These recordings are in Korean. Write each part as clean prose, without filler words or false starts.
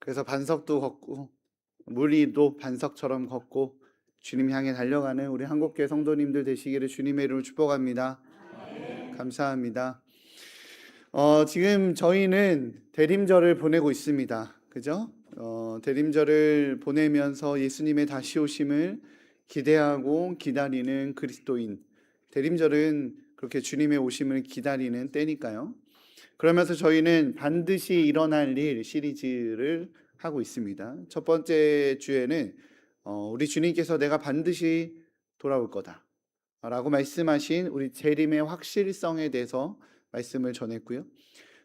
그래서 반석도 걷고 무리도 반석처럼 걷고 주님 향해 달려가는 우리 한국교회 성도님들 되시기를 주님의 이름으로 축복합니다. 감사합니다. 지금 저희는 대림절을 보내고 있습니다. 그죠? 대림절을 보내면서 예수님의 다시 오심을 기대하고 기다리는 그리스도인. 대림절은 그렇게 주님의 오심을 기다리는 때니까요. 그러면서 저희는 반드시 일어날 일 시리즈를 하고 있습니다. 첫 번째 주에는 우리 주님께서 내가 반드시 돌아올 거다 라고 말씀하신 우리 재림의 확실성에 대해서 말씀을 전했고요.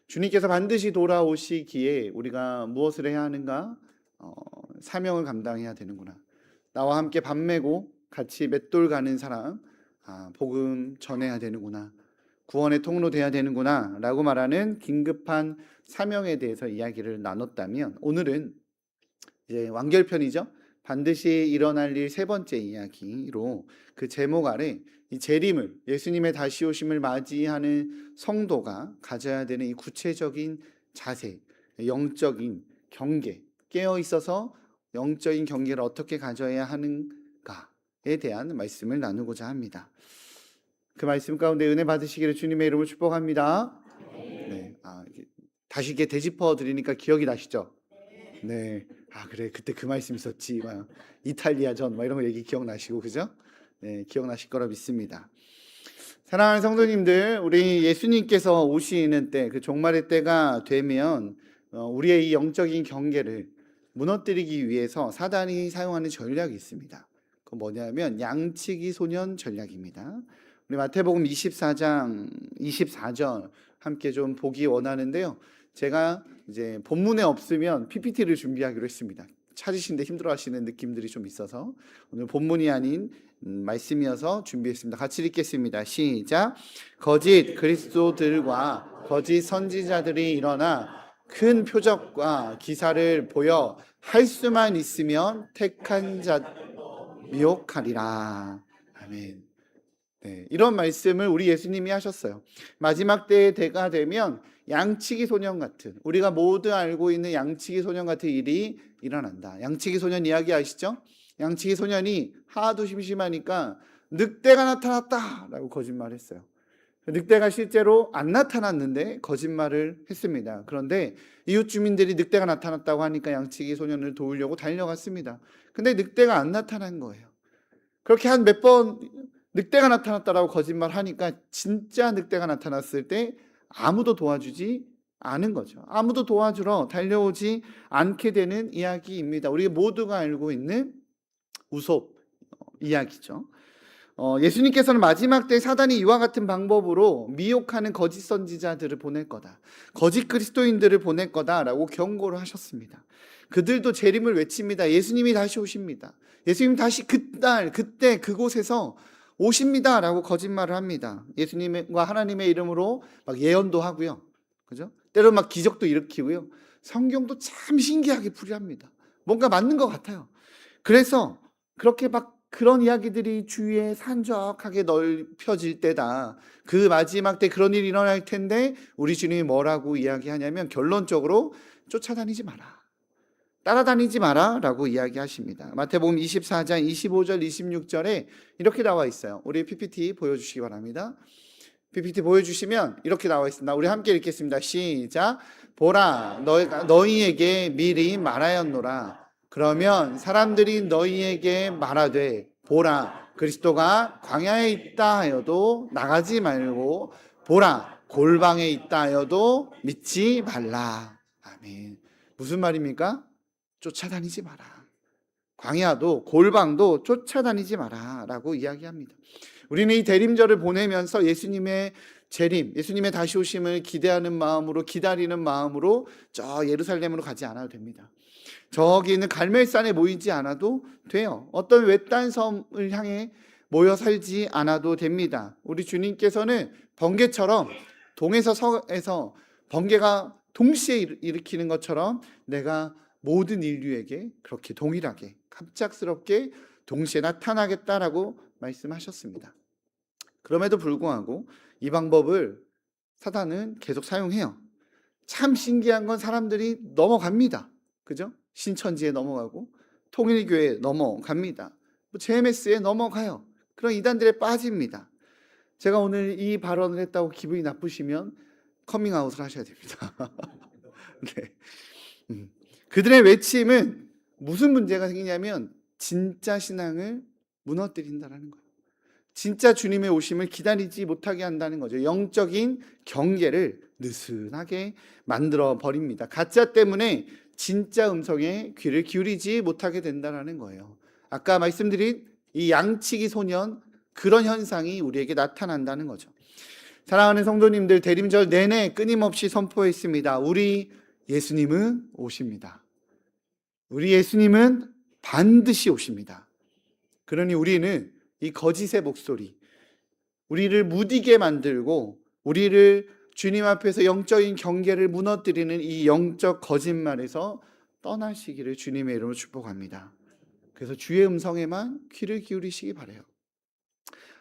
주님께서 반드시 돌아오시기에 우리가 무엇을 해야 하는가? 사명을 감당해야 되는구나. 나와 함께 밥 메고 같이 맷돌 가는 사람, 복음 전해야 되는구나. 구원의 통로 돼야 되는구나 라고 말하는 긴급한 사명에 대해서 이야기를 나눴다면, 오늘은 이제 완결편이죠. 반드시 일어날 일 세 번째 이야기로 그 제목 아래 이 재림을, 예수님의 다시 오심을 맞이하는 성도가 가져야 되는 이 구체적인 자세, 영적인 경계, 깨어 있어서 영적인 경계를 어떻게 가져야 하는가에 대한 말씀을 나누고자 합니다. 그 말씀 가운데 은혜 받으시기를 주님의 이름으로 축복합니다. 네, 다시 이렇게 되짚어 드리니까 기억이 나시죠? 네, 그래, 그때 그 말씀 있었지, 막 이탈리아전 막 이런 거 얘기 기억나시고, 그죠? 네, 기억나실 거라 믿습니다. 사랑하는 성도님들, 우리 예수님께서 오시는 때, 그 종말의 때가 되면 우리의 이 영적인 경계를 무너뜨리기 위해서 사단이 사용하는 전략이 있습니다. 그건 뭐냐면 양치기 소년 전략입니다. 우리 마태복음 24장 24절 함께 좀 보기 원하는데요. 제가 이제 본문에 없으면 PPT를 준비하기로 했습니다. 찾으시는데 힘들어하시는 느낌들이 좀 있어서 오늘 본문이 아닌 말씀이어서 준비했습니다. 같이 읽겠습니다. 시작. 거짓 그리스도들과 거짓 선지자들이 일어나 큰 표적과 기사를 보여 할 수만 있으면 택한 자 미혹하리라. 아멘. 네, 이런 말씀을 우리 예수님이 하셨어요. 마지막 때의 때가 되면 양치기 소년 같은, 우리가 모두 알고 있는 양치기 소년 같은 일이 일어난다. 양치기 소년 이야기 아시죠? 양치기 소년이 하도 심심하니까 늑대가 나타났다 라고 거짓말했어요. 늑대가 실제로 안 나타났는데 거짓말을 했습니다. 그런데 이웃 주민들이 늑대가 나타났다고 하니까 양치기 소년을 도우려고 달려갔습니다. 근데 늑대가 안 나타난 거예요. 그렇게 한 몇 번 늑대가 나타났다라고 거짓말하니까 진짜 늑대가 나타났을 때 아무도 도와주지 않은 거죠. 아무도 도와주러 달려오지 않게 되는 이야기입니다. 우리 모두가 알고 있는 우솝 이야기죠. 예수님께서는 마지막 때 사단이 이와 같은 방법으로 미혹하는 거짓 선지자들을 보낼 거다, 거짓 그리스도인들을 보낼 거다라고 경고를 하셨습니다. 그들도 재림을 외칩니다. 예수님이 다시 오십니다. 예수님 다시 그날 그때 그곳에서 오십니다 라고 거짓말을 합니다. 예수님과 하나님의 이름으로 막 예언도 하고요, 그죠? 때로 막 기적도 일으키고요. 성경도 참 신기하게 풀이합니다. 뭔가 맞는 것 같아요. 그래서 그렇게 막 그런 이야기들이 주위에 산적하게 넓혀질 때다. 그 마지막 때 그런 일이 일어날 텐데 우리 주님이 뭐라고 이야기하냐면 결론적으로 쫓아다니지 마라, 따라다니지 마라 라고 이야기하십니다. 마태복음 24장 25절 26절에 이렇게 나와 있어요. 우리 PPT 보여주시기 바랍니다. PPT 보여주시면 이렇게 나와 있습니다. 우리 함께 읽겠습니다. 시작. 보라, 너희에게 미리 말하였노라. 그러면 사람들이 너희에게 말하되 보라, 그리스도가 광야에 있다 하여도 나가지 말고 보라, 골방에 있다 하여도 믿지 말라. 아멘. 무슨 말입니까? 쫓아다니지 마라. 광야도 골방도 쫓아다니지 마라 라고 이야기합니다. 우리는 이 대림절을 보내면서 예수님의 재림, 예수님의 다시 오심을 기대하는 마음으로, 기다리는 마음으로 저 예루살렘으로 가지 않아도 됩니다. 저기 있는 갈멜산에 모이지 않아도 돼요. 어떤 외딴 섬을 향해 모여 살지 않아도 됩니다. 우리 주님께서는 번개처럼 동에서 서에서 번개가 동시에 일으키는 것처럼 내가 모든 인류에게 그렇게 동일하게 갑작스럽게 동시에 나타나겠다라고 말씀하셨습니다. 그럼에도 불구하고 이 방법을 사단은 계속 사용해요. 참 신기한 건 사람들이 넘어갑니다. 그죠? 신천지에 넘어가고 통일교회에 넘어갑니다. JMS에 넘어가요. 그런 이단들에 빠집니다. 제가 오늘 이 발언을 했다고 기분이 나쁘시면 커밍아웃을 하셔야 됩니다. 네. 그들의 외침은 무슨 문제가 생기냐면 진짜 신앙을 무너뜨린다는 거예요. 진짜 주님의 오심을 기다리지 못하게 한다는 거죠. 영적인 경계를 느슨하게 만들어 버립니다. 가짜 때문에 진짜 음성에 귀를 기울이지 못하게 된다는 거예요. 아까 말씀드린 이 양치기 소년, 그런 현상이 우리에게 나타난다는 거죠. 사랑하는 성도님들, 대림절 내내 끊임없이 선포했습니다. 우리 예수님은 오십니다. 우리 예수님은 반드시 오십니다. 그러니 우리는 이 거짓의 목소리, 우리를 무디게 만들고 우리를 주님 앞에서 영적인 경계를 무너뜨리는 이 영적 거짓말에서 떠나시기를 주님의 이름으로 축복합니다. 그래서 주의 음성에만 귀를 기울이시기 바라요.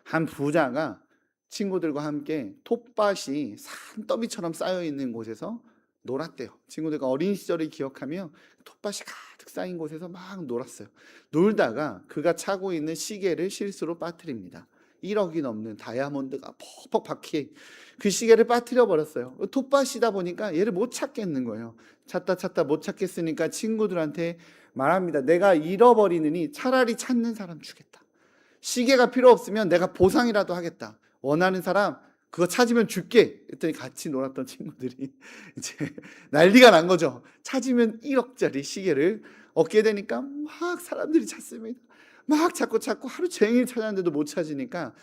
한 부자가 친구들과 함께 톱밭이 산더미처럼 쌓여있는 곳에서 놀았대요. 친구들과 어린 시절을 기억하며 톱밭이 가득 쌓인 곳에서 막 놀았어요. 놀다가 그가 차고 있는 시계를 실수로 빠뜨립니다. 1억이 넘는 다이아몬드가 퍽퍽 박힌 그 시계를 빠뜨려 버렸어요. 톱밭이다 보니까 얘를 못 찾겠는 거예요. 찾다 못 찾겠으니까 친구들한테 말합니다. 내가 잃어버리느니 차라리 찾는 사람 주겠다. 시계가 필요 없으면 내가 보상이라도 하겠다. 원하는 사람 그거 찾으면 줄게. 했더니 같이 놀았던 친구들이 이제 난리가 난 거죠. 찾으면 1억짜리 시계를 얻게 되니까 막 사람들이 찾습니다. 막 찾고 하루 종일 찾았는데도 못 찾으니까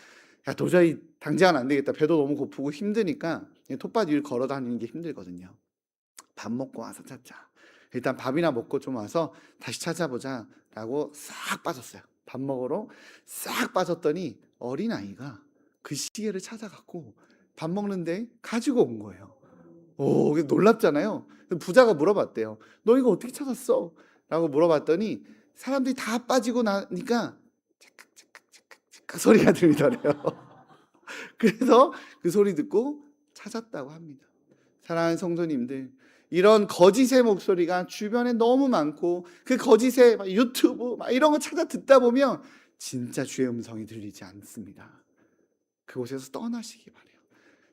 야, 도저히 당장은 안 되겠다. 배도 너무 고프고 힘드니까 톱밭 위를 걸어 다니는 게 힘들거든요. 밥 먹고 와서 찾자. 일단 밥이나 먹고 좀 와서 다시 찾아보자 라고 싹 빠졌어요. 밥 먹으러 싹 빠졌더니 어린아이가 그 시계를 찾아갖고 밥 먹는데 가지고 온 거예요. 오, 놀랍잖아요. 부자가 물어봤대요. 너 이거 어떻게 찾았어? 라고 물어봤더니 사람들이 다 빠지고 나니까 찰칵 소리가 들리더래요. 그래서 그 소리 듣고 찾았다고 합니다. 사랑하는 성도님들, 이런 거짓의 목소리가 주변에 너무 많고 그 거짓의 유튜브 이런 거 찾아 듣다 보면 진짜 주의 음성이 들리지 않습니다. 그곳에서 떠나시기 바라요.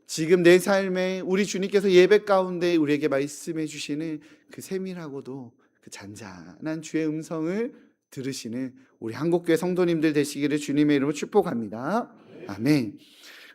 지금 내 삶에 우리 주님께서 예배 가운데 우리에게 말씀해 주시는 그 세밀하고도 그 잔잔한 주의 음성을 들으시는 우리 한국교회 성도님들 되시기를 주님의 이름으로 축복합니다. 아멘.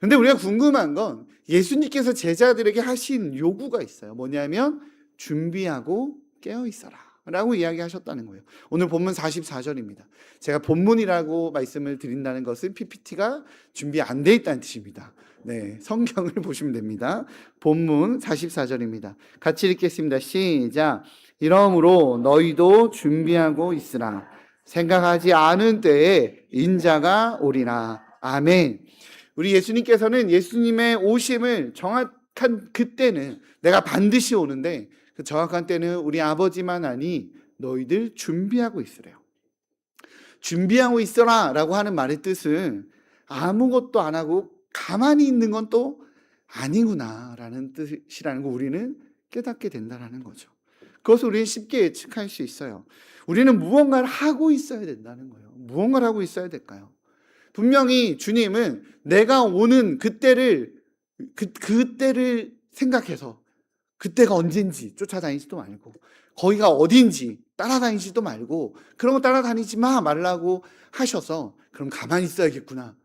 근데 우리가 궁금한 건 예수님께서 제자들에게 하신 요구가 있어요. 뭐냐면 준비하고 깨어 있어라 라고 이야기하셨다는 거예요. 오늘 본문 44절입니다. 제가 본문이라고 말씀을 드린다는 것은 PPT가 준비 안 돼 있다는 뜻입니다. 네, 성경을 보시면 됩니다. 본문 44절입니다. 같이 읽겠습니다. 시작. 이러므로 너희도 준비하고 있으라. 생각하지 않은 때에 인자가 오리라. 아멘. 우리 예수님께서는 예수님의 오심을 정확한 그때는 내가 반드시 오는데 그 정확한 때는 우리 아버지만 아니 너희들 준비하고 있으래요. 준비하고 있어라 라고 하는 말의 뜻은 아무것도 안 하고 가만히 있는 건 또 아니구나 라는 뜻이라는 거 우리는 깨닫게 된다는 거죠. 그것을 우리는 쉽게 예측할 수 있어요. 우리는 무언가를 하고 있어야 된다는 거예요. 무언가를 하고 있어야 될까요? 분명히 주님은 내가 오는 그때를 생각해서 그때가 언젠지 쫓아다니지도 말고 거기가 어딘지 따라다니지도 말고 그런 거 따라다니지 말라고 하셔서 그럼 가만히 있어야겠구나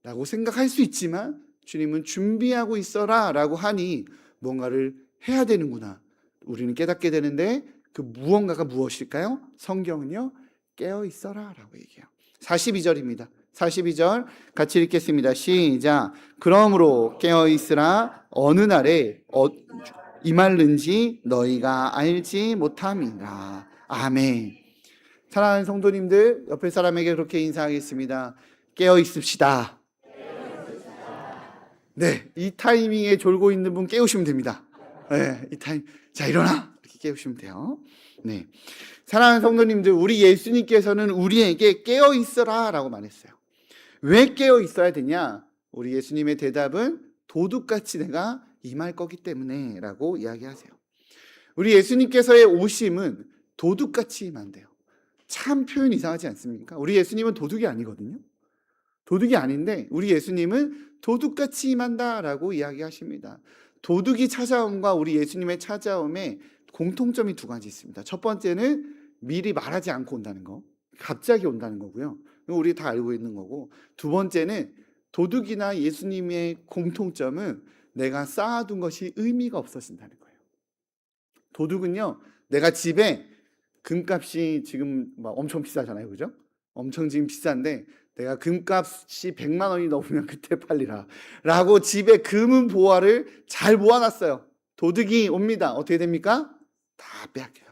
라고 생각할 수 있지만 주님은 준비하고 있어라 라고 하니 뭔가를 해야 되는구나 우리는 깨닫게 되는데 그 무언가가 무엇일까요? 성경은요 깨어 있어라 라고 얘기해요. 42절입니다. 42절 같이 읽겠습니다. 시작. 그러므로 깨어 있으라. 어느 날에 임할는지 너희가 알지 못함이라. 아멘. 사랑하는 성도님들, 옆에 사람에게 그렇게 인사하겠습니다. 깨어 있읍시다. 네, 이 타이밍에 졸고 있는 분 깨우시면 됩니다. 네, 이 타임. 자, 일어나. 이렇게 깨우시면 돼요. 네. 사랑하는 성도님들, 우리 예수님께서는 우리에게 깨어 있어라 라고 말했어요. 왜 깨어 있어야 되냐? 우리 예수님의 대답은 도둑같이 내가 임할 거기 때문에 라고 이야기하세요. 우리 예수님께서의 오심은 도둑같이 임한대요. 참 표현 이상하지 않습니까? 우리 예수님은 도둑이 아니거든요. 도둑이 아닌데 우리 예수님은 도둑같이 임한다라고 이야기하십니다. 도둑이 찾아옴과 우리 예수님의 찾아옴에 공통점이 두 가지 있습니다. 첫 번째는 미리 말하지 않고 온다는 거, 갑자기 온다는 거고요. 이거 우리 다 알고 있는 거고, 두 번째는 도둑이나 예수님의 공통점은 내가 쌓아둔 것이 의미가 없어진다는 거예요. 도둑은요, 내가 집에 금값이 지금 막 엄청 비싸잖아요, 그죠? 엄청 지금 비싼데 내가 금값이 100만 원이 넘으면 그때 팔리라 라고 집에 금은 보화를 잘 모아놨어요. 도둑이 옵니다. 어떻게 됩니까? 다 빼앗겨요.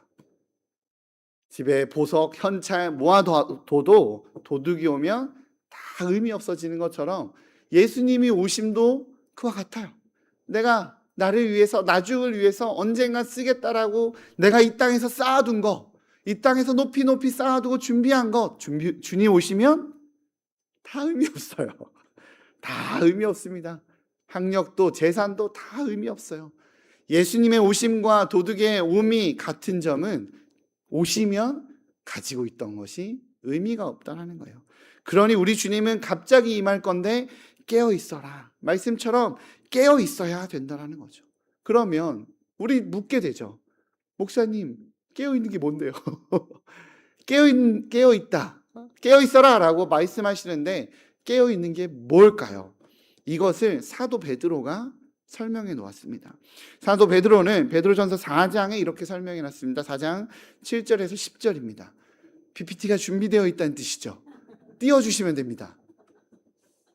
집에 보석, 현찰 모아둬도 도둑이 오면 다 의미 없어지는 것처럼 예수님이 오심도 그와 같아요. 내가 나를 위해서, 나중을 위해서 언젠가 쓰겠다라고 내가 이 땅에서 쌓아둔 거, 이 땅에서 높이 높이 쌓아두고 준비한 것, 주님 오시면 다 의미 없어요. 다 의미 없습니다. 학력도 재산도 다 의미 없어요. 예수님의 오심과 도둑의 오미 같은 점은 오시면 가지고 있던 것이 의미가 없다는 거예요. 그러니 우리 주님은 갑자기 임할 건데 깨어 있어라. 말씀처럼 깨어 있어야 된다는 거죠. 그러면 우리 묻게 되죠. 목사님, 깨어 있는 게 뭔데요? 깨어 있다. 깨어 있어라 라고 말씀하시는데 깨어 있는 게 뭘까요? 이것을 사도 베드로가 설명해 놓았습니다. 사도 베드로는 베드로전서 4장에 이렇게 설명해 놨습니다. 4장 7절에서 10절입니다. PPT가 준비되어 있다는 뜻이죠. 띄워주시면 됩니다.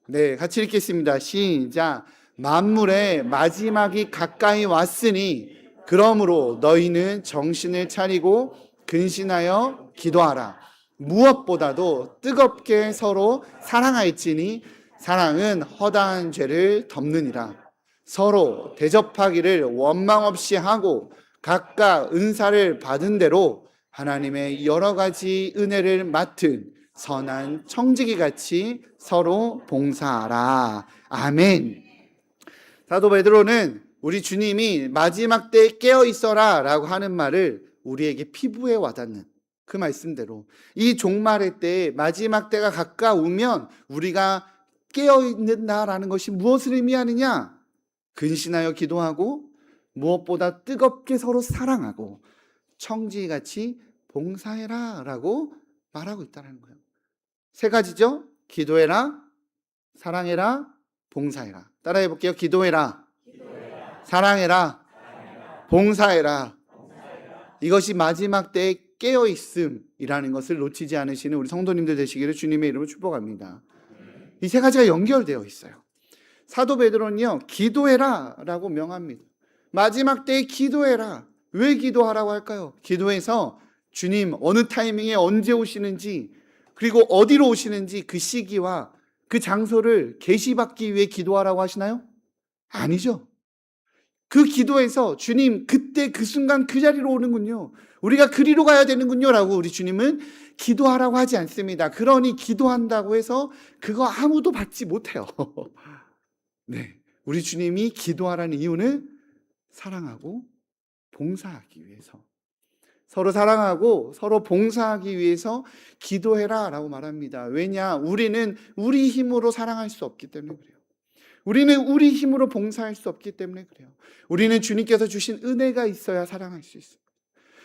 네, 같이 읽겠습니다. 시작. 만물의 마지막이 가까이 왔으니 그러므로 너희는 정신을 차리고 근신하여 기도하라. 무엇보다도 뜨겁게 서로 사랑할지니 사랑은 허다한 죄를 덮느니라. 서로 대접하기를 원망 없이 하고 각각 은사를 받은 대로 하나님의 여러 가지 은혜를 맡은 선한 청지기 같이 서로 봉사하라. 아멘. 사도 베드로는 우리 주님이 마지막 때에 깨어 있어라 라고 하는 말을 우리에게 피부에 와닿는 그 말씀대로 이 종말의 때에 마지막 때가 가까우면 우리가 깨어 있는다라는 것이 무엇을 의미하느냐? 근신하여 기도하고 무엇보다 뜨겁게 서로 사랑하고 청지기같이 봉사해라 라고 말하고 있다는 거예요. 세 가지죠. 기도해라, 사랑해라, 봉사해라. 따라해 볼게요. 기도해라, 사랑해라, 봉사해라. 이것이 마지막 때의 깨어있음이라는 것을 놓치지 않으시는 우리 성도님들 되시기를 주님의 이름으로 축복합니다. 이 세 가지가 연결되어 있어요. 사도 베드로는요, 기도해라 라고 명합니다. 마지막 때에 기도해라. 왜 기도하라고 할까요? 기도해서 주님 어느 타이밍에 언제 오시는지, 그리고 어디로 오시는지 그 시기와 그 장소를 계시받기 위해 기도하라고 하시나요? 아니죠. 그 기도에서 주님 그때 그 순간 그 자리로 오는군요. 우리가 그리로 가야 되는군요 라고 우리 주님은 기도하라고 하지 않습니다. 그러니 기도한다고 해서 그거 아무도 받지 못해요. 네, 우리 주님이 기도하라는 이유는 사랑하고 봉사하기 위해서, 서로 사랑하고 서로 봉사하기 위해서 기도해라 라고 말합니다. 왜냐? 우리는 우리 힘으로 사랑할 수 없기 때문에 그래요. 우리는 우리 힘으로 봉사할 수 없기 때문에 그래요. 우리는 주님께서 주신 은혜가 있어야 사랑할 수 있어요.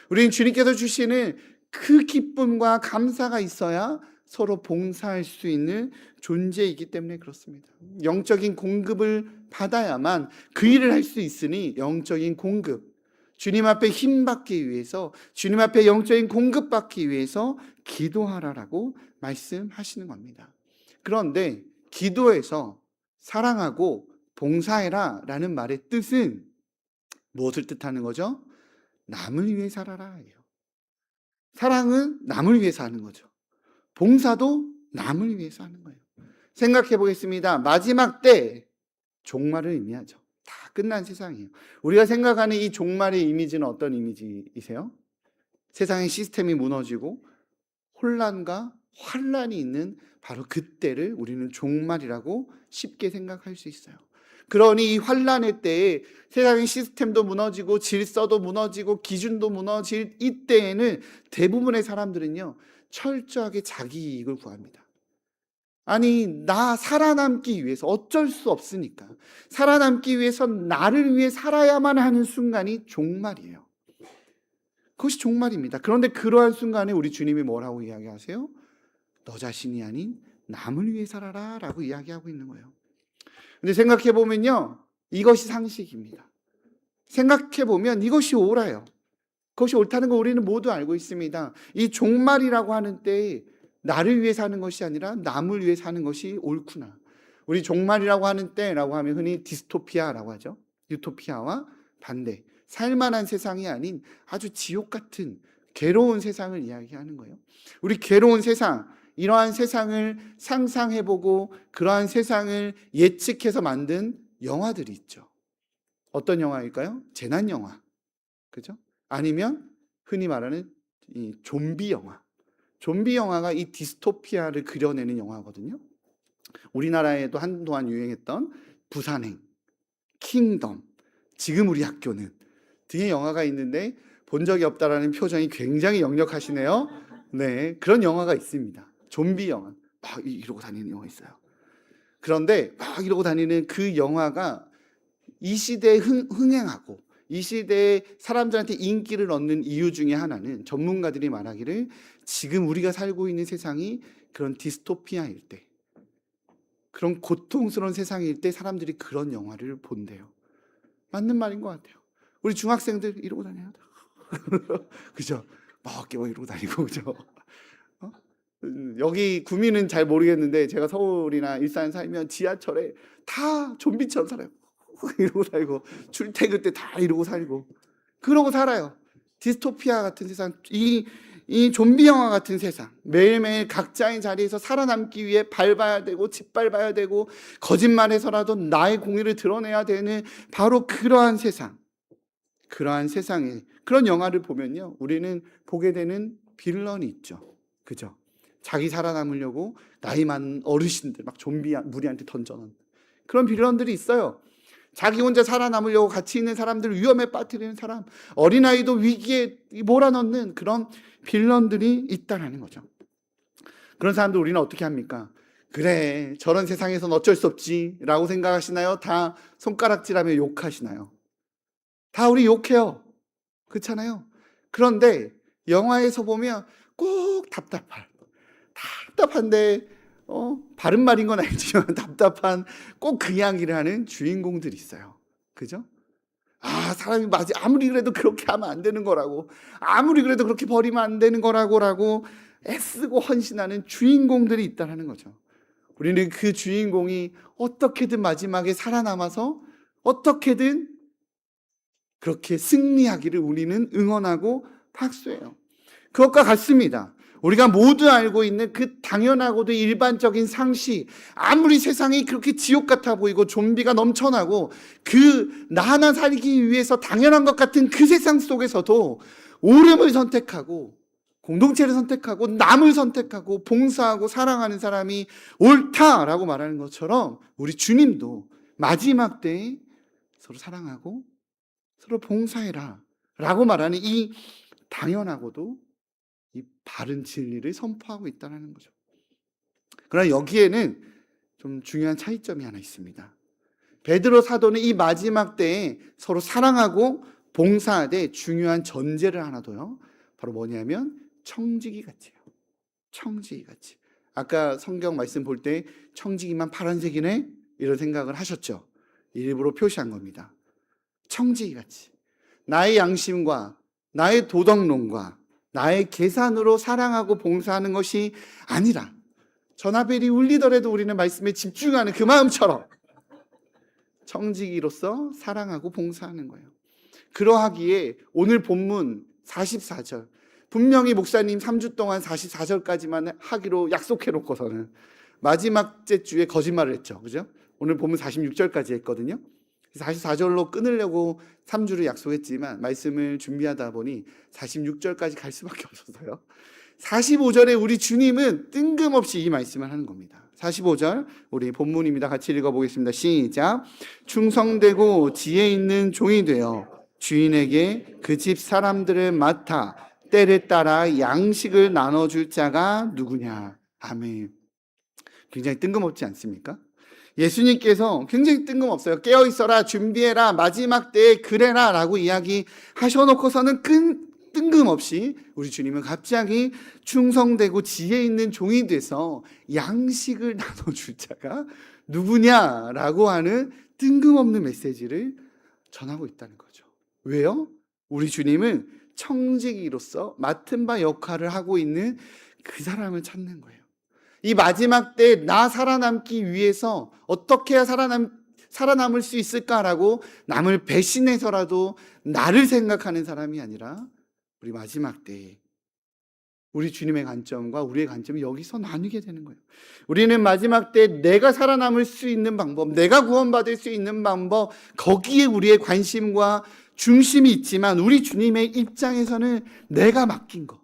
우리는 주님께서 주시는 그 기쁨과 감사가 있어야 서로 봉사할 수 있는 존재이기 때문에 그렇습니다. 영적인 공급을 받아야만 그 일을 할 수 있으니 영적인 공급, 주님 앞에 힘 받기 위해서, 주님 앞에 영적인 공급 받기 위해서 기도하라라고 말씀하시는 겁니다. 그런데 기도에서 사랑하고 봉사해라 라는 말의 뜻은 무엇을 뜻하는 거죠? 남을 위해 살아라 예요. 사랑은 남을 위해서 하는 거죠. 봉사도 남을 위해서 하는 거예요. 생각해 보겠습니다. 마지막 때 종말을 의미하죠. 다 끝난 세상이에요. 우리가 생각하는 이 종말의 이미지는 어떤 이미지이세요? 세상의 시스템이 무너지고 혼란과 환란이 있는 바로 그때를 우리는 종말이라고 쉽게 생각할 수 있어요. 그러니 이 환란의 때에 세상의 시스템도 무너지고 질서도 무너지고 기준도 무너질 이때에는 대부분의 사람들은요, 철저하게 자기 이익을 구합니다. 아니, 나 살아남기 위해서 어쩔 수 없으니까 살아남기 위해서 나를 위해 살아야만 하는 순간이 종말이에요. 그것이 종말입니다. 그런데 그러한 순간에 우리 주님이 뭐라고 이야기하세요? 너 자신이 아닌 남을 위해 살아라 라고 이야기하고 있는 거예요. 근데 생각해 보면요, 이것이 상식입니다. 생각해 보면 이것이 옳아요. 그것이 옳다는 거 우리는 모두 알고 있습니다. 이 종말이라고 하는 때에 나를 위해 사는 것이 아니라 남을 위해 사는 것이 옳구나. 우리 종말이라고 하는 때라고 하면 흔히 디스토피아라고 하죠. 유토피아와 반대, 살만한 세상이 아닌 아주 지옥 같은 괴로운 세상을 이야기하는 거예요. 우리 괴로운 세상, 이러한 세상을 상상해보고 그러한 세상을 예측해서 만든 영화들이 있죠. 어떤 영화일까요? 재난 영화, 그죠? 아니면 흔히 말하는 이 좀비 영화. 좀비 영화가 이 디스토피아를 그려내는 영화거든요. 우리나라에도 한동안 유행했던 부산행, 킹덤, 지금 우리 학교는 등의 영화가 있는데 본 적이 없다라는 표정이 굉장히 역력하시네요. 네, 그런 영화가 있습니다. 좀비 영화, 막 이러고 다니는 영화 있어요. 그런데 막 이러고 다니는 그 영화가 이 시대에 흥행하고 이 시대에 사람들한테 인기를 얻는 이유 중에 하나는 전문가들이 말하기를 지금 우리가 살고 있는 세상이 그런 디스토피아일 때, 그런 고통스러운 세상일 때 사람들이 그런 영화를 본대요. 맞는 말인 것 같아요. 우리 중학생들 이러고 다녀요. 그죠? 막 이러고 다니고, 그죠? 여기 구미는 잘 모르겠는데 제가 서울이나 일산 살면 지하철에 다 좀비처럼 살아요. 이러고 살고 출퇴근 때 다 이러고 살고 그러고 살아요. 디스토피아 같은 세상, 이 좀비 영화 같은 세상, 매일매일 각자의 자리에서 살아남기 위해 밟아야 되고 짓밟아야 되고 거짓말해서라도 나의 공의를 드러내야 되는 바로 그러한 세상, 그러한 세상에 그런 영화를 보면요, 우리는 보게 되는 빌런이 있죠. 그죠? 자기 살아남으려고 나이 많은 어르신들 막 좀비 무리한테 던져놓는 그런 빌런들이 있어요. 자기 혼자 살아남으려고 같이 있는 사람들을 위험에 빠뜨리는 사람, 어린아이도 위기에 몰아넣는 그런 빌런들이 있다는 거죠. 그런 사람들 우리는 어떻게 합니까? 그래, 저런 세상에선 어쩔 수 없지 라고 생각하시나요? 다 손가락질하며 욕하시나요? 다 우리 욕해요. 그렇잖아요. 그런데 영화에서 보면 꼭 답답한데 바른 말인 건 알지만 답답한 꼭 그 이야기를 하는 주인공들이 있어요. 그죠? 사람이 아무리 그래도 그렇게 하면 안 되는 거라고, 아무리 그래도 그렇게 버리면 안 되는 거라고 애쓰고 헌신하는 주인공들이 있다는 거죠. 우리는 그 주인공이 어떻게든 마지막에 살아남아서 어떻게든 그렇게 승리하기를 우리는 응원하고 박수해요. 그것과 같습니다. 우리가 모두 알고 있는 그 당연하고도 일반적인 상식, 아무리 세상이 그렇게 지옥 같아 보이고 좀비가 넘쳐나고 나 하나 살기 위해서 당연한 것 같은 그 세상 속에서도 옳음을 선택하고 공동체를 선택하고 남을 선택하고 봉사하고 사랑하는 사람이 옳다라고 말하는 것처럼 우리 주님도 마지막 때에 서로 사랑하고 서로 봉사해라 라고 말하는 이 당연하고도 이 바른 진리를 선포하고 있다는 거죠. 그러나 여기에는 좀 중요한 차이점이 하나 있습니다. 베드로 사도는 이 마지막 때에 서로 사랑하고 봉사하되 중요한 전제를 하나 둬요. 바로 뭐냐면 청지기 같이요. 청지기 같이. 아까 성경 말씀 볼 때 청지기만 파란색이네 이런 생각을 하셨죠. 일부러 표시한 겁니다. 청지기 같이. 나의 양심과 나의 도덕론과 나의 계산으로 사랑하고 봉사하는 것이 아니라 전화벨이 울리더라도 우리는 말씀에 집중하는 그 마음처럼 청지기로서 사랑하고 봉사하는 거예요. 그러하기에 오늘 본문 44절, 분명히 목사님 3주 동안 44절까지만 하기로 약속해 놓고서는 마지막 주에 거짓말을 했죠. 그죠? 오늘 본문 46절까지 했거든요. 44절로 끊으려고 3주를 약속했지만 말씀을 준비하다 보니 46절까지 갈 수밖에 없었어요. 45절에 우리 주님은 뜬금없이 이 말씀을 하는 겁니다. 45절 우리 본문입니다. 같이 읽어보겠습니다. 시작. 충성되고 지혜 있는 종이 되어 주인에게 그 집 사람들을 맡아 때를 따라 양식을 나눠줄 자가 누구냐. 아멘. 굉장히 뜬금없지 않습니까? 예수님께서 굉장히 뜬금없어요. 깨어있어라, 준비해라, 마지막 때에 그래라 라고 이야기하셔놓고서는 뜬금없이 우리 주님은 갑자기 충성되고 지혜 있는 종이 돼서 양식을 나눠줄 자가 누구냐라고 하는 뜬금없는 메시지를 전하고 있다는 거죠. 왜요? 우리 주님은 청지기로서 맡은 바 역할을 하고 있는 그 사람을 찾는 거예요. 이 마지막 때 나 살아남기 위해서 어떻게 해야 살아남을 수 있을까라고 남을 배신해서라도 나를 생각하는 사람이 아니라 우리 마지막 때에 우리 주님의 관점과 우리의 관점이 여기서 나뉘게 되는 거예요. 우리는 마지막 때 내가 살아남을 수 있는 방법, 내가 구원받을 수 있는 방법, 거기에 우리의 관심과 중심이 있지만 우리 주님의 입장에서는 내가 맡긴 거,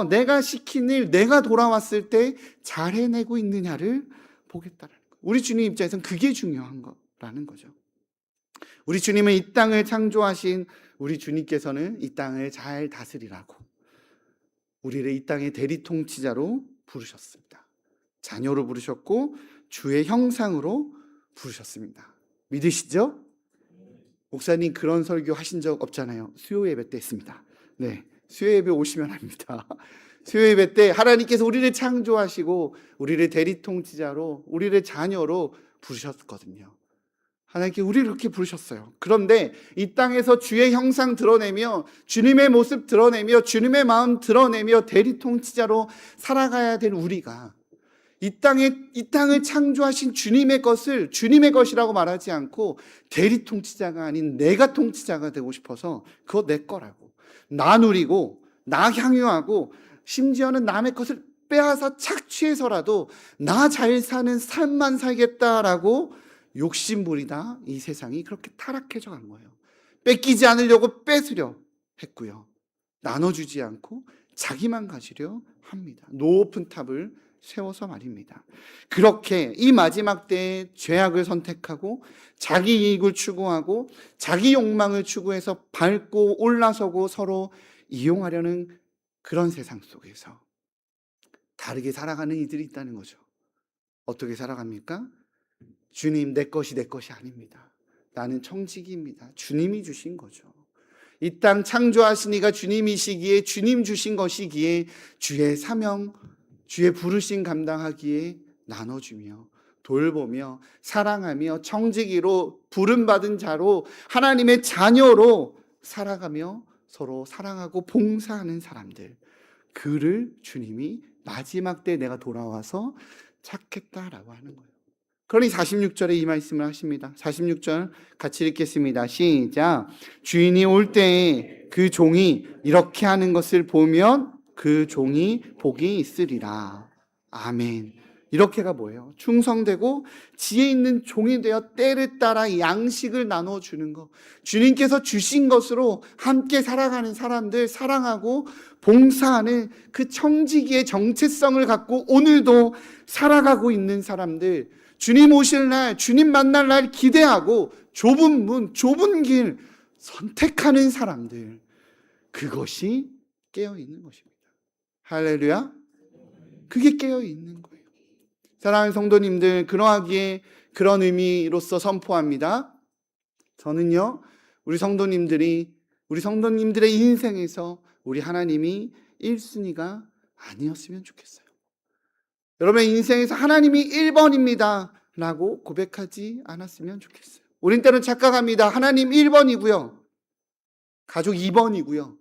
내가 시킨 일, 내가 돌아왔을 때 잘 해내고 있느냐를 보겠다는 거예요. 우리 주님 입장에서는 그게 중요한 거라는 거죠. 우리 주님은 이 땅을 창조하신 우리 주님께서는 이 땅을 잘 다스리라고 우리를 이 땅의 대리 통치자로 부르셨습니다. 자녀로 부르셨고 주의 형상으로 부르셨습니다. 믿으시죠? 목사님 그런 설교 하신 적 없잖아요. 수요 예배 때 했습니다. 네, 수요 예배 오시면 합니다. 수요 예배 때 하나님께서 우리를 창조하시고 우리를 대리 통치자로 우리를 자녀로 부르셨거든요. 하나님께 우리를 그렇게 부르셨어요. 그런데 이 땅에서 주의 형상 드러내며 주님의 모습 드러내며 주님의 마음 드러내며 대리 통치자로 살아가야 될 우리가 이 땅을 창조하신 주님의 것을 주님의 것이라고 말하지 않고 대리 통치자가 아닌 내가 통치자가 되고 싶어서 그거 내 거라고 나 누리고 나 향유하고 심지어는 남의 것을 빼앗아 착취해서라도 나 잘 사는 삶만 살겠다라고 욕심부리다 이 세상이 그렇게 타락해져 간 거예요. 뺏기지 않으려고 뺏으려 했고요. 나눠주지 않고 자기만 가지려 합니다. 높은 탑을 세워서 말입니다. 그렇게 이 마지막 때에 죄악을 선택하고 자기 이익을 추구하고 자기 욕망을 추구해서 밟고 올라서고 서로 이용하려는 그런 세상 속에서 다르게 살아가는 이들이 있다는 거죠. 어떻게 살아갑니까? 주님 내 것이 아닙니다. 나는 청지기입니다. 주님이 주신 거죠. 이 땅 창조하신 이가 주님이시기에 주님 주신 것이기에 주의 사명, 주의 부르심 감당하기에 나눠주며 돌보며 사랑하며 청지기로 부름받은 자로 하나님의 자녀로 살아가며 서로 사랑하고 봉사하는 사람들, 그를 주님이 마지막 때 내가 돌아와서 찾겠다라고 하는 거예요. 그러니 46절에 이 말씀을 하십니다. 46절 같이 읽겠습니다. 시작. 주인이 올 때에 그 종이 이렇게 하는 것을 보면 그 종이 복이 있으리라. 아멘. 이렇게가 뭐예요? 충성되고 지혜 있는 종이 되어 때를 따라 양식을 나눠주는 것. 주님께서 주신 것으로 함께 살아가는 사람들, 사랑하고 봉사하는 그 청지기의 정체성을 갖고 오늘도 살아가고 있는 사람들, 주님 오실 날, 주님 만날 날 기대하고 좁은 문, 좁은 길 선택하는 사람들, 그것이 깨어있는 것입니다. 할렐루야. 그게 깨어있는 거예요. 사랑하는 성도님들, 그러하기에 그런 의미로서 선포합니다. 저는요, 우리 성도님들의 인생에서 우리 하나님이 1순위가 아니었으면 좋겠어요. 여러분의 인생에서 하나님이 1번입니다 라고 고백하지 않았으면 좋겠어요. 우린 때는 착각합니다. 하나님 1번이고요. 가족 2번이고요.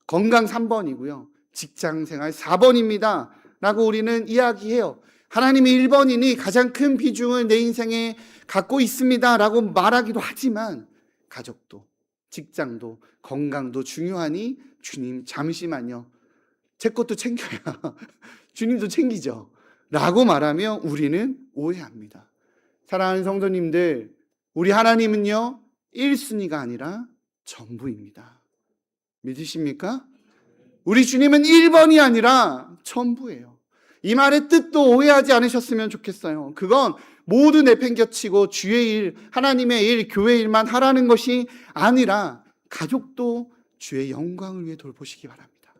건강 3번이고요. 직장생활 4번입니다 라고 우리는 이야기해요. 하나님이 1번이니 가장 큰 비중을 내 인생에 갖고 있습니다 라고 말하기도 하지만 가족도 직장도 건강도 중요하니 주님 잠시만요. 제 것도 챙겨야 주님도 챙기죠 라고 말하며 우리는 오해합니다. 사랑하는 성도님들, 우리 하나님은요 1순위가 아니라 전부입니다. 믿으십니까? 우리 주님은 1번이 아니라 전부예요. 이 말의 뜻도 오해하지 않으셨으면 좋겠어요. 그건 모두 내팽겨치고 주의 일, 하나님의 일, 교회 일만 하라는 것이 아니라 가족도 주의 영광을 위해 돌보시기 바랍니다.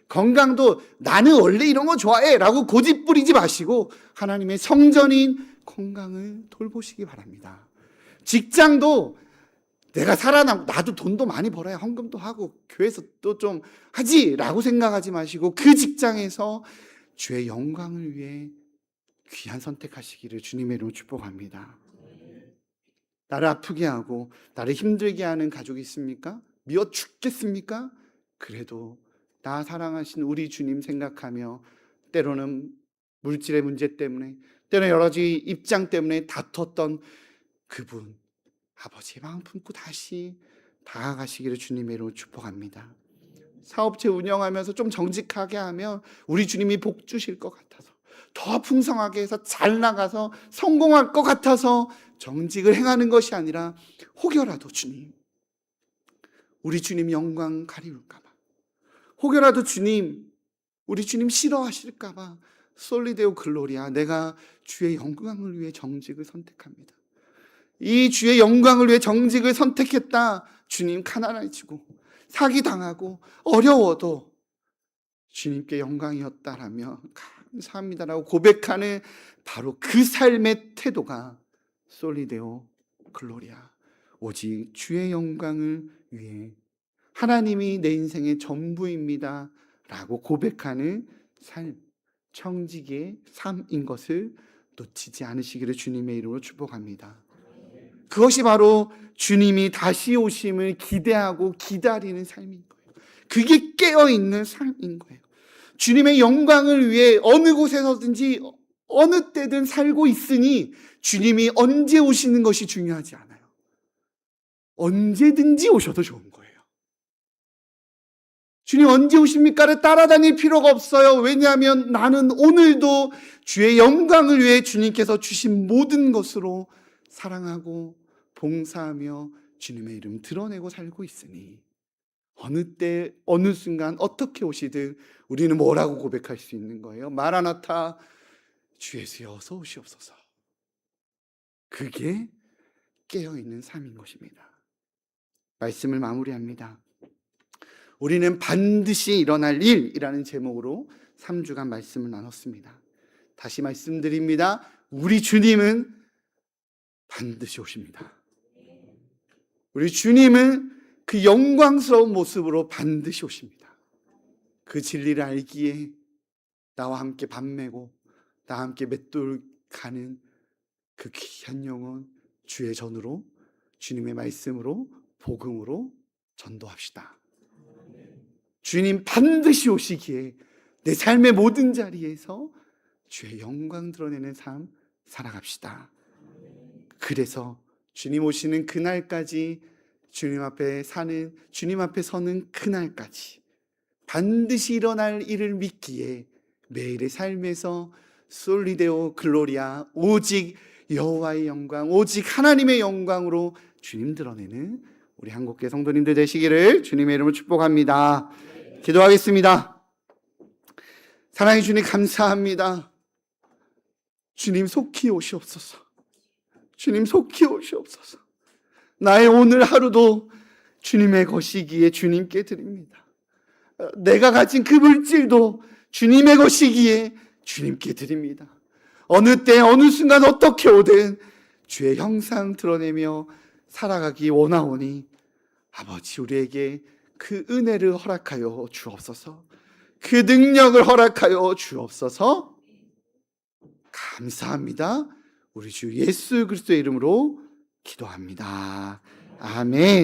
건강도 나는 원래 이런 거 좋아해 라고 고집 부리지 마시고 하나님의 성전인 건강을 돌보시기 바랍니다. 직장도 내가 살아남고 나도 돈도 많이 벌어야 헌금도 하고 교회에서 또 좀 하지 라고 생각하지 마시고 그 직장에서 주의 영광을 위해 귀한 선택하시기를 주님의 이름으로 축복합니다. 나를 아프게 하고 나를 힘들게 하는 가족이 있습니까? 미워 죽겠습니까? 그래도 나 사랑하신 우리 주님 생각하며 때로는 물질의 문제 때문에 때로는 여러 가지 입장 때문에 다퉜던 그분 아버지의 마음 품고 다시 다가가시기를 주님의 이름으로 축복합니다. 사업체 운영하면서 좀 정직하게 하면 우리 주님이 복 주실 것 같아서 더 풍성하게 해서 잘 나가서 성공할 것 같아서 정직을 행하는 것이 아니라 혹여라도 주님, 우리 주님 영광 가리울까 봐, 혹여라도 주님, 우리 주님 싫어하실까 봐 솔리데오 글로리아, 내가 주의 영광을 위해 정직을 선택합니다. 이 주의 영광을 위해 정직을 선택했다. 주님 가난해지고 사기당하고 어려워도 주님께 영광이었다라며 감사합니다라고 고백하는 바로 그 삶의 태도가 솔리데오 글로리아, 오직 주의 영광을 위해 하나님이 내 인생의 전부입니다 라고 고백하는 삶, 청지기의 삶인 것을 놓치지 않으시기를 주님의 이름으로 축복합니다. 그것이 바로 주님이 다시 오심을 기대하고 기다리는 삶인 거예요. 그게 깨어있는 삶인 거예요. 주님의 영광을 위해 어느 곳에서든지 어느 때든 살고 있으니 주님이 언제 오시는 것이 중요하지 않아요. 언제든지 오셔도 좋은 거예요. 주님 언제 오십니까를 따라다닐 필요가 없어요. 왜냐하면 나는 오늘도 주의 영광을 위해 주님께서 주신 모든 것으로 사랑하고 봉사하며 주님의 이름 드러내고 살고 있으니 어느 때 어느 순간 어떻게 오시든 우리는 뭐라고 고백할 수 있는 거예요? 마라나타, 주 예수여 어서 오시옵소서. 그게 깨어있는 삶인 것입니다. 말씀을 마무리합니다. 우리는 반드시 일어날 일이라는 제목으로 3주간 말씀을 나눴습니다. 다시 말씀드립니다. 우리 주님은 반드시 오십니다. 우리 주님은 그 영광스러운 모습으로 반드시 오십니다. 그 진리를 알기에 나와 함께 밥 매고 나와 함께 맷돌 가는 그 귀한 영혼 주의 전으로 주님의 말씀으로 복음으로 전도합시다. 주님 반드시 오시기에 내 삶의 모든 자리에서 주의 영광 드러내는 삶 살아갑시다. 그래서 주님 오시는 그날까지 주님 앞에 서는 그날까지 반드시 일어날 일을 믿기에 매일의 삶에서 솔리데오 글로리아, 오직 여호와의 영광, 오직 하나님의 영광으로 주님 드러내는 우리 한국교회 성도님들 되시기를 주님의 이름으로 축복합니다. 기도하겠습니다. 사랑해 주님 감사합니다. 주님 속히 오시옵소서. 주님 속히 오시옵소서. 나의 오늘 하루도 주님의 것이기에 주님께 드립니다. 내가 가진 그 물질도 주님의 것이기에 주님께 드립니다. 어느 때 어느 순간 어떻게 오든 주의 형상 드러내며 살아가기 원하오니 아버지 우리에게 그 은혜를 허락하여 주옵소서. 그 능력을 허락하여 주옵소서. 감사합니다. 우리 주 예수 그리스도의 이름으로 기도합니다. 아멘.